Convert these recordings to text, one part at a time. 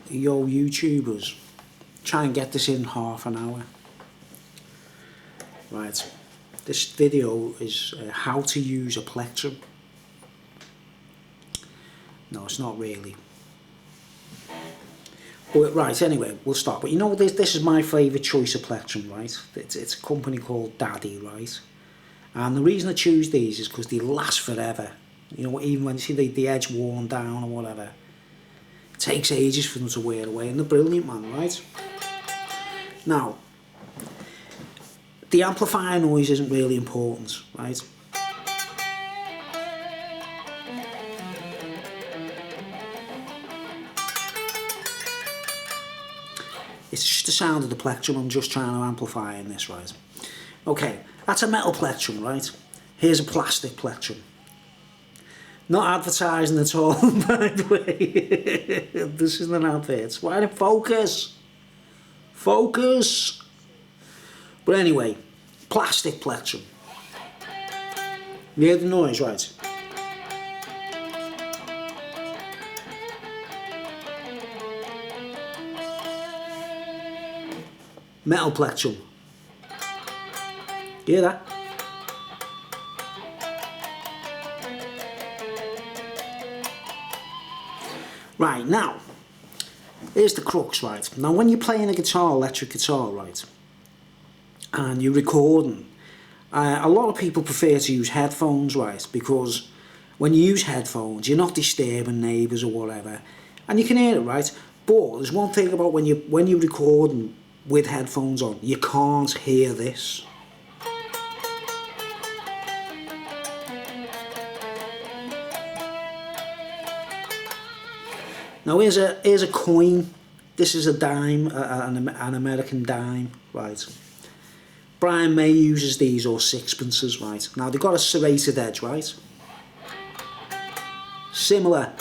yo YouTubers, try and get this in half an hour. Right, this video is how to use a plectrum. No, it's not really. But right, anyway, we'll start. But you know, this is my favourite choice of plectrum, right? It's a company called Daddy, right? And the reason I choose these is because they last forever. You know, even when you see the edge worn down or whatever, it takes ages for them to wear away, and they're brilliant, man, right? Now, the amplifier noise isn't really important, right? It's just the sound of the plectrum I'm just trying to amplify in this, right? Okay, that's a metal plectrum, right? Here's a plastic plectrum. Not advertising at all, by the way. This isn't an advert. Why don't focus? Focus! But anyway, plastic plectrum. You hear the noise, right? Metal plectrum. You hear that? Right, now, here's the crux, right? Now, when you're playing a guitar, electric guitar, right, and you're recording, a lot of people prefer to use headphones, right, because when you use headphones, you're not disturbing neighbours or whatever, and you can hear it, right? But there's one thing about when you're recording with headphones on, you can't hear this. Now here's a coin. This is a dime, an American dime, right? Brian May uses these, or sixpences, right? Now they've got a serrated edge, right? Similar.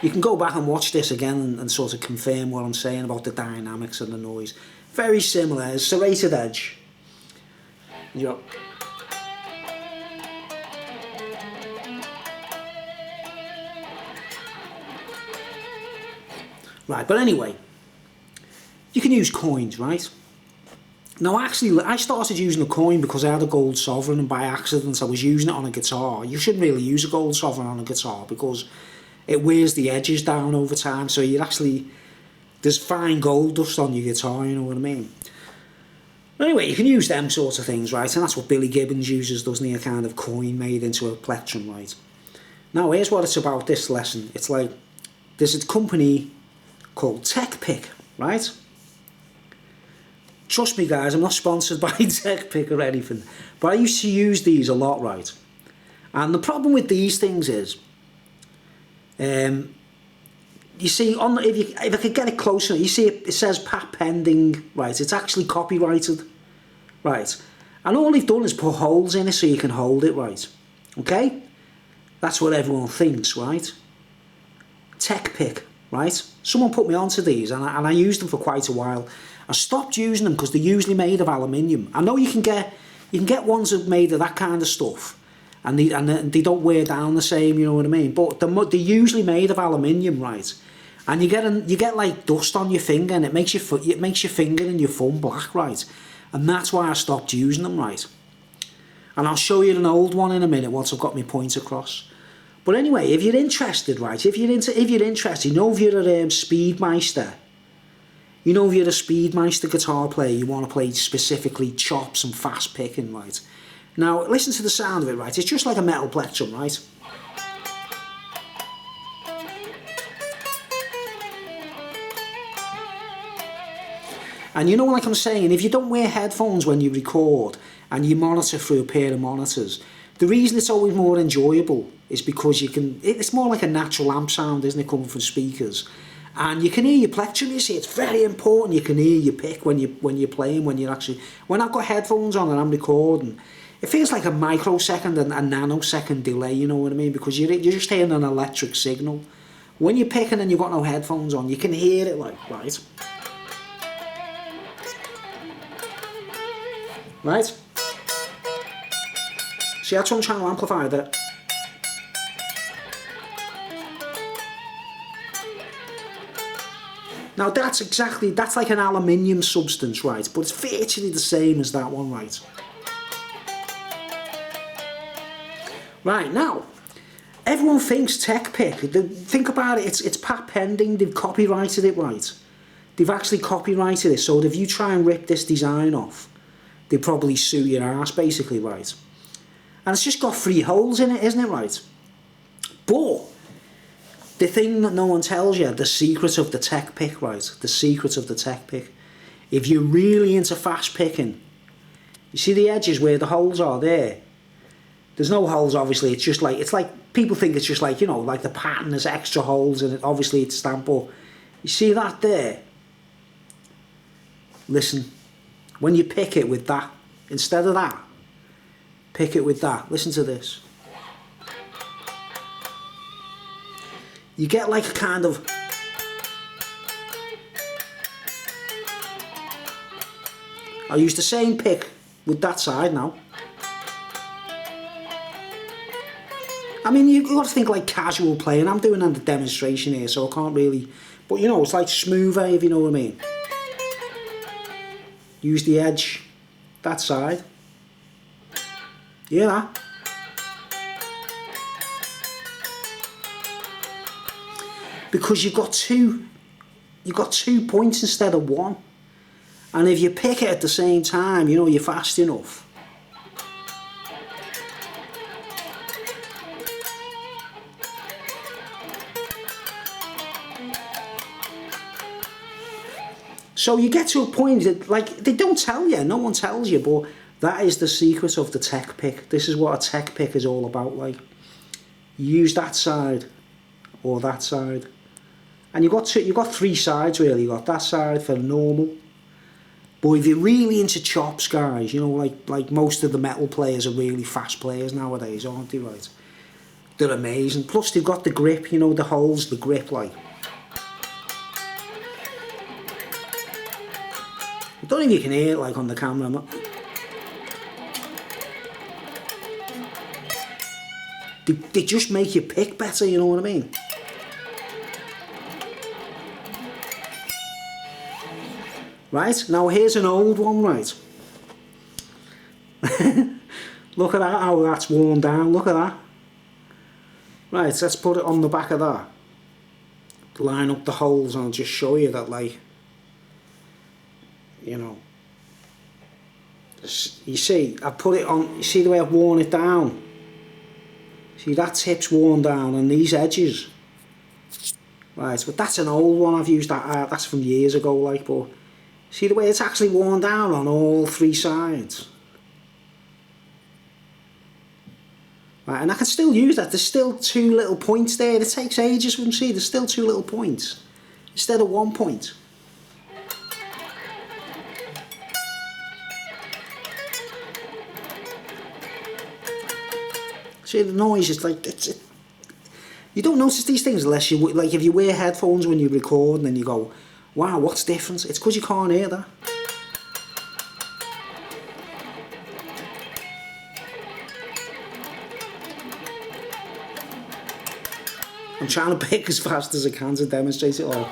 You can go back and watch this again and sort of confirm what I'm saying about the dynamics and the noise. Very similar, a serrated edge. You know, right, but anyway, you can use coins, right? Now actually, I started using a coin because I had a gold sovereign, and by accident I was using it on a guitar. You shouldn't really use a gold sovereign on a guitar because it wears the edges down over time, so there's fine gold dust on your guitar, you know what I mean? Anyway, you can use them sort of things, right? And that's what Billy Gibbons uses, doesn't he? A kind of coin made into a plectrum, right? Now here's what it's about, this lesson. It's like, there's a company called Teckpick, right? Trust me guys, I'm not sponsored by Teckpick or anything, but I used to use these a lot, right? And the problem with these things is, you see, if I could get it closer, you see it says Pat Pending, right? It's actually copyrighted, right? And all they've done is put holes in it so you can hold it, right? Okay? That's what everyone thinks, right? Teckpick, right? Someone put me onto these, and I used them for quite a while. I stopped using them because they're usually made of aluminium. I know you can get ones that are made of that kind of stuff, and they don't wear down the same, you know what I mean? But they're usually made of aluminium, right? And you get like dust on your finger, and it makes your finger and your thumb black, right? And that's why I stopped using them, right? And I'll show you an old one in a minute once I've got my point across. But anyway, if you're interested, right? If you're interested, you know, if you're a Speedmeister, you know, if you're a Speedmeister guitar player, you want to play specifically chops and fast picking, right? Now, listen to the sound of it, right? It's just like a metal plectrum, right? And you know, like I'm saying, if you don't wear headphones when you record and you monitor through a pair of monitors, the reason it's always more enjoyable is because it's more like a natural amp sound, isn't it, coming from speakers. And you can hear your plectrum, you see, it's very important. You can hear your pick when you're playing, when I've got headphones on and I'm recording, it feels like a microsecond and a nanosecond delay, you know what I mean? Because you're just hearing an electric signal. When you're picking and you've got no headphones on, you can hear it like, right? Right? See, that's what I'm trying to amplify that. Now that's like an aluminium substance, right? But it's virtually the same as that one, right? Right, now, everyone thinks Teckpick. Think about it, it's patent pending, they've copyrighted it, right? They've actually copyrighted it, so if you try and rip this design off, they'll probably sue your ass, basically, right? And it's just got 3 holes in it, isn't it, right? But the thing that no one tells you, the secret of the Teckpick, right? The secret of the Teckpick. If you're really into fast picking, you see the edges where the holes are there? There's no holes, obviously. It's like people think it's just like, you know, like the pattern has extra holes in it. Obviously, it's stamped, but you see that there? Listen, when you pick it with that, instead of that, pick it with that. Listen to this. You get like a kind of... I'll use the same pick with that side now. I mean, you've got to think like casual playing. I'm doing a demonstration here, so I can't really... But, you know, it's like smoother, if you know what I mean. Use the edge, that side. Yeah, that. Because you've got two points instead of one. And if you pick it at the same time, you know, you're fast enough. So you get to a point that, like, they don't tell you, no one tells you, but that is the secret of the Teckpick. This is what a Teckpick is all about, like. You use that side, or that side. And you've got 3 sides, really. You've got that side for normal. But if you're really into chops, guys, you know, like most of the metal players are really fast players nowadays, aren't they, right? They're amazing. Plus, they've got the grip, you know, the holes, the grip, like. I don't know if you can hear it, like, on the camera. They just make you pick better, you know what I mean? Right, now here's an old one, right? Look at that, how that's worn down, look at that. Right, let's put it on the back of that. Line up the holes and I'll just show you that, like, you know. You see, I put it on, you see the way I've worn it down? See, that tip's worn down and these edges. Right, but that's an old one, I've used that, that's from years ago, like, but see the way it's actually worn down on all 3 sides. Right, and I can still use that. There's still 2 little points there. It takes ages for them to see. There's still 2 little points instead of 1 point. See, the noise is like, you don't notice these things unless you, like, if you wear headphones when you record and then you go, wow, what's different? It's because you can't hear that. I'm trying to pick as fast as I can to demonstrate it all.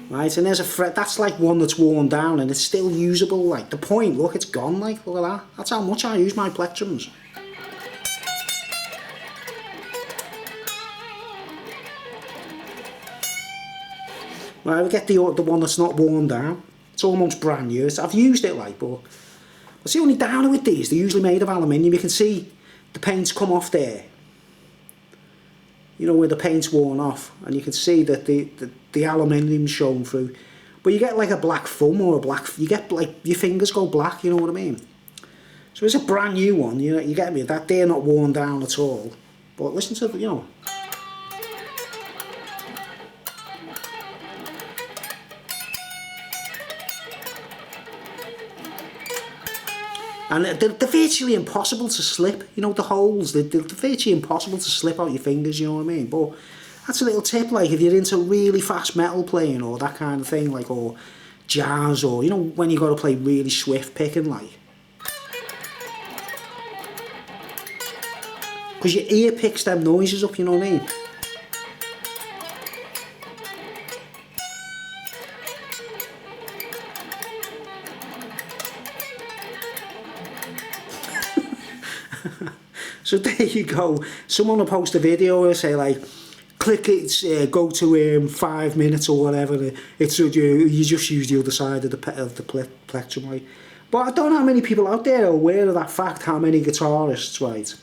Right, and there's a fret, that's like one that's worn down and it's still usable, like, the point, look, it's gone, like, look at that. That's how much I use my plectrums. Right, we get the one that's not worn down. It's almost brand new. I've used it, like, but what's the only downer with these? They're usually made of aluminium. You can see the paint's come off there. You know, where the paint's worn off, and you can see that the aluminium's shown through. But you get like a black thumb or a black, you get like your fingers go black. You know what I mean? So it's a brand new one. You know, you get me? That they're not worn down at all. But listen to the, you know. And they're virtually impossible to slip, you know, the holes, they're virtually impossible to slip out your fingers, you know what I mean? But that's a little tip, like, if you're into really fast metal playing or that kind of thing, like, or jazz, or, you know, when you got to play really swift picking, like. Because your ear picks them noises up, you know what I mean? So there you go. Someone will post a video and say like, click it, go to 5 minutes or whatever. It's you just use the other side of the plectrum, right? But I don't know how many people out there are aware of that fact. How many guitarists, right?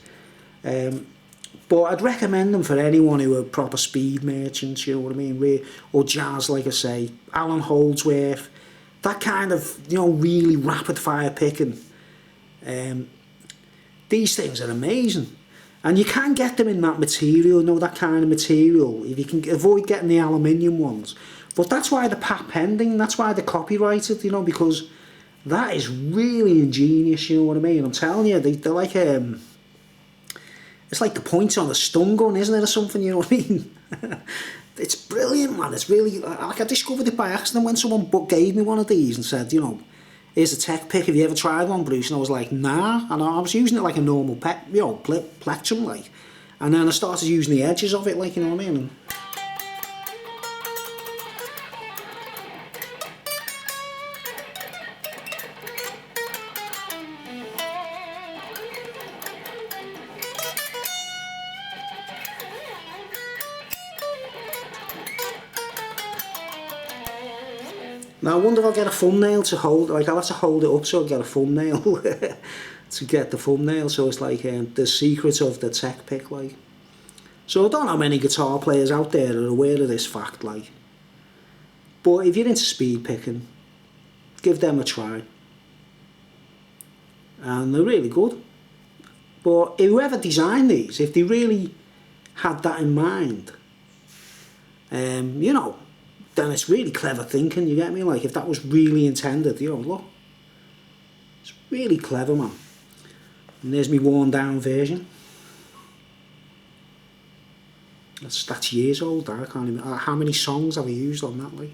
But I'd recommend them for anyone who are proper speed merchants. You know what I mean? Or jazz, like I say, Alan Holdsworth, that kind of really rapid fire picking. These things are amazing. And you can get them in that material, that kind of material, if you can avoid getting the aluminium ones. But that's why they're patent pending, that's why they're copyrighted, because that is really ingenious, you know what I mean? I'm telling you, they're like, it's like the points on a stun gun, isn't it, or something, you know what I mean? It's brilliant, man, it's really, like I discovered it by accident when someone gave me one of these and said, here's a Teckpick, have you ever tried one, Bruce? And I was like, nah. And I was using it like a normal plectrum, like. And then I started using the edges of it, like, you know what I mean? And now I wonder if I'll get a thumbnail to hold, like I'll have to hold it up so I'll get a thumbnail to get the thumbnail, so it's like the secret of the Teckpick, like. So I don't know how many guitar players out there are aware of this fact, like. But if you're into speed picking, give them a try. And they're really good. But whoever designed these, if they really had that in mind, then it's really clever thinking, you get me? Like, if that was really intended, look. It's really clever, man. And there's my worn down version. That's years old, I can't even, how many songs have I used on that, like?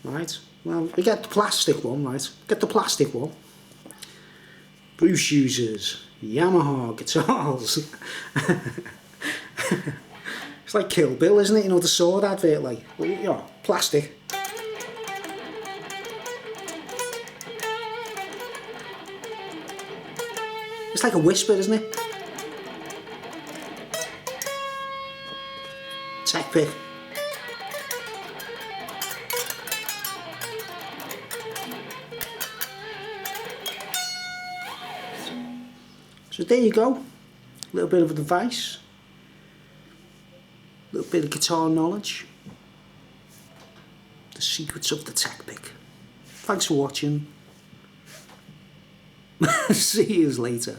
Right, well, we get the plastic one, right? Get the plastic one. Bruce uses Yamaha guitars. It's like Kill Bill, isn't it? The sword advert, like, plastic. It's like a whisper, isn't it? Teckpick. So there you go. A little bit of advice. A little bit of guitar knowledge. The secrets of the Teckpick. Thanks for watching. See you later.